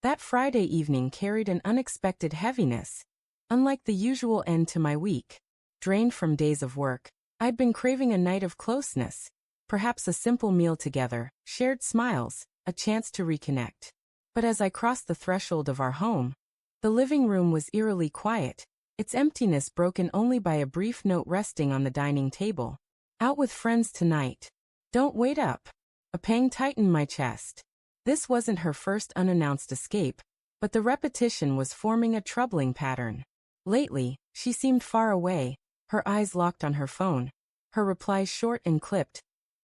That Friday evening carried an unexpected heaviness. Unlike the usual end to my week, drained from days of work, I'd been craving a night of closeness, perhaps a simple meal together, shared smiles, a chance to reconnect. But as I crossed the threshold of our home, the living room was eerily quiet, its emptiness broken only by a brief note resting on the dining table. Out with friends tonight. Don't wait up. A pang tightened my chest. This wasn't her first unannounced escape, but the repetition was forming a troubling pattern. Lately, she seemed far away, her eyes locked on her phone, her replies short and clipped,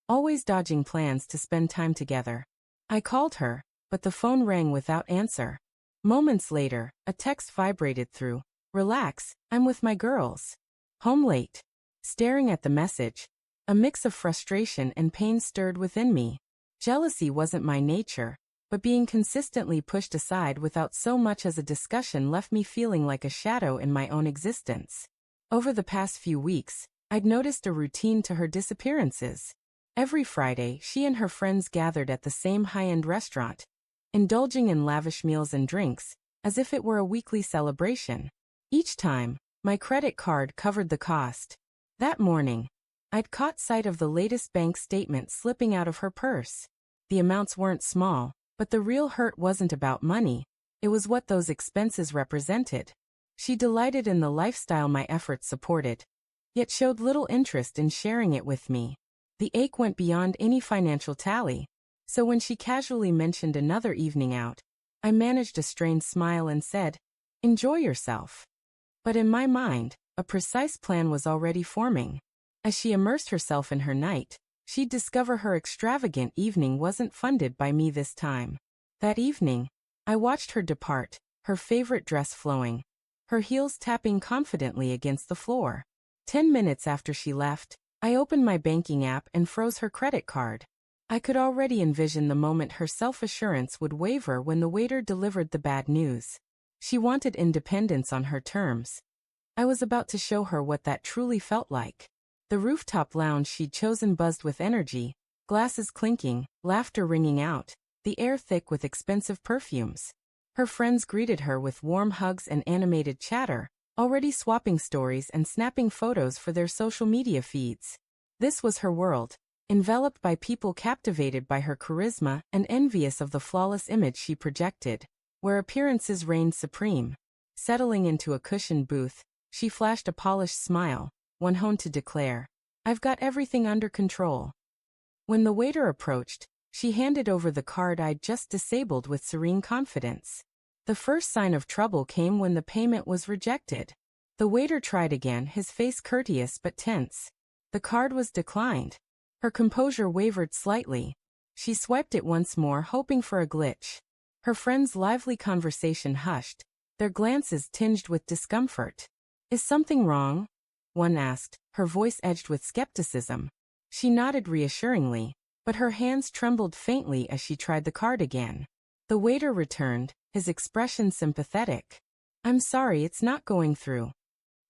always dodging plans to spend time together. I called her, but the phone rang without answer. Moments later, a text vibrated through. Relax, I'm with my girls. Home late. Staring at the message, a mix of frustration and pain stirred within me. Jealousy wasn't my nature, but being consistently pushed aside without so much as a discussion left me feeling like a shadow in my own existence. Over the past few weeks, I'd noticed a routine to her disappearances. Every Friday, she and her friends gathered at the same high-end restaurant, indulging in lavish meals and drinks, as if it were a weekly celebration. Each time, my credit card covered the cost. That morning, I'd caught sight of the latest bank statement slipping out of her purse. The amounts weren't small, but the real hurt wasn't about money. It was what those expenses represented. She delighted in the lifestyle my efforts supported, yet showed little interest in sharing it with me. The ache went beyond any financial tally, so when she casually mentioned another evening out, I managed a strained smile and said, "Enjoy yourself." But in my mind, a precise plan was already forming. As she immersed herself in her night, she'd discover her extravagant evening wasn't funded by me this time. That evening, I watched her depart, her favorite dress flowing, her heels tapping confidently against the floor. 10 minutes after she left, I opened my banking app and froze her credit card. I could already envision the moment her self-assurance would waver when the waiter delivered the bad news. She wanted independence on her terms. I was about to show her what that truly felt like. The rooftop lounge she'd chosen buzzed with energy, glasses clinking, laughter ringing out, the air thick with expensive perfumes. Her friends greeted her with warm hugs and animated chatter, already swapping stories and snapping photos for their social media feeds. This was her world, enveloped by people captivated by her charisma and envious of the flawless image she projected, where appearances reigned supreme. Settling into a cushioned booth, she flashed a polished smile, one honed to declare, "I've got everything under control." When the waiter approached, she handed over the card I'd just disabled with serene confidence. The first sign of trouble came when the payment was rejected. The waiter tried again, his face courteous but tense. The card was declined. Her composure wavered slightly. She swiped it once more, hoping for a glitch. Her friends' lively conversation hushed, their glances tinged with discomfort. "Is something wrong?" one asked, her voice edged with skepticism. She nodded reassuringly, but her hands trembled faintly as she tried the card again. The waiter returned, his expression sympathetic. "I'm sorry, it's not going through."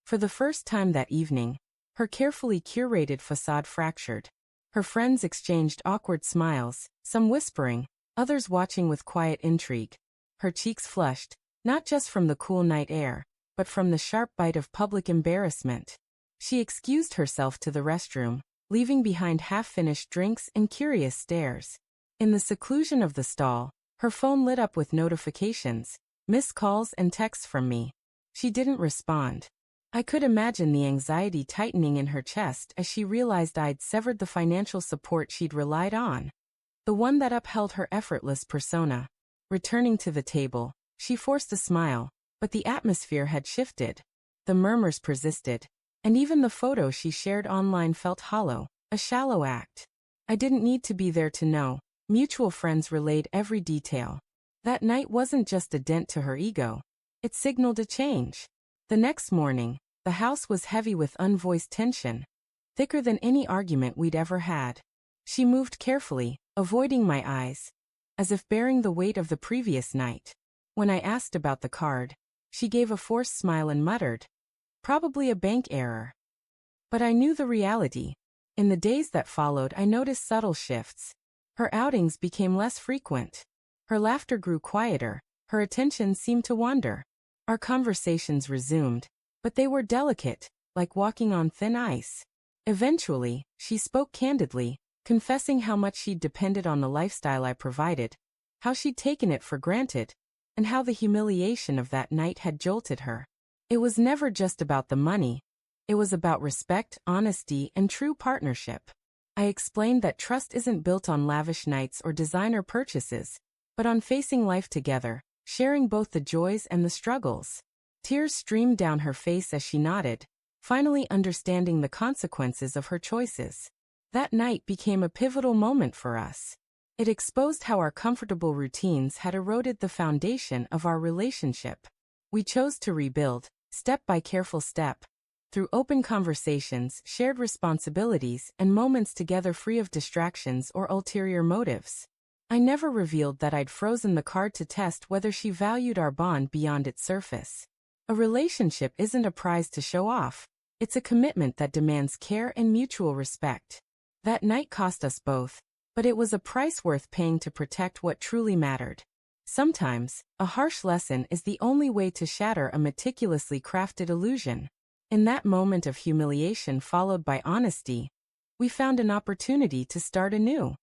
For the first time that evening, her carefully curated facade fractured. Her friends exchanged awkward smiles, some whispering, others watching with quiet intrigue. Her cheeks flushed, not just from the cool night air, but from the sharp bite of public embarrassment. She excused herself to the restroom, leaving behind half-finished drinks and curious stares. In the seclusion of the stall, her phone lit up with notifications, missed calls and texts from me. She didn't respond. I could imagine the anxiety tightening in her chest as she realized I'd severed the financial support she'd relied on, the one that upheld her effortless persona. Returning to the table, she forced a smile, but the atmosphere had shifted. The murmurs persisted, and even the photo she shared online felt hollow, a shallow act. I didn't need to be there to know. Mutual friends relayed every detail. That night wasn't just a dent to her ego. It signaled a change. The next morning, the house was heavy with unvoiced tension, thicker than any argument we'd ever had. She moved carefully, avoiding my eyes, as if bearing the weight of the previous night. When I asked about the card, she gave a forced smile and muttered, "Probably a bank error." But I knew the reality. In the days that followed, I noticed subtle shifts. Her outings became less frequent. Her laughter grew quieter, Her attention seemed to wander. Our conversations resumed, but they were delicate, like walking on thin ice. Eventually, she spoke candidly, confessing how much she'd depended on the lifestyle I provided, how she'd taken it for granted, and how the humiliation of that night had jolted her. It was never just about the money. It was about respect, honesty, and true partnership. I explained that trust isn't built on lavish nights or designer purchases, but on facing life together, sharing both the joys and the struggles. Tears streamed down her face as she nodded, finally understanding the consequences of her choices. That night became a pivotal moment for us. It exposed how our comfortable routines had eroded the foundation of our relationship. We chose to rebuild, step by careful step, through open conversations, shared responsibilities, and moments together free of distractions or ulterior motives. I never revealed that I'd frozen the card to test whether she valued our bond beyond its surface. A relationship isn't a prize to show off. It's a commitment that demands care and mutual respect. That night cost us both, but it was a price worth paying to protect what truly mattered. Sometimes, a harsh lesson is the only way to shatter a meticulously crafted illusion. In that moment of humiliation followed by honesty, we found an opportunity to start anew.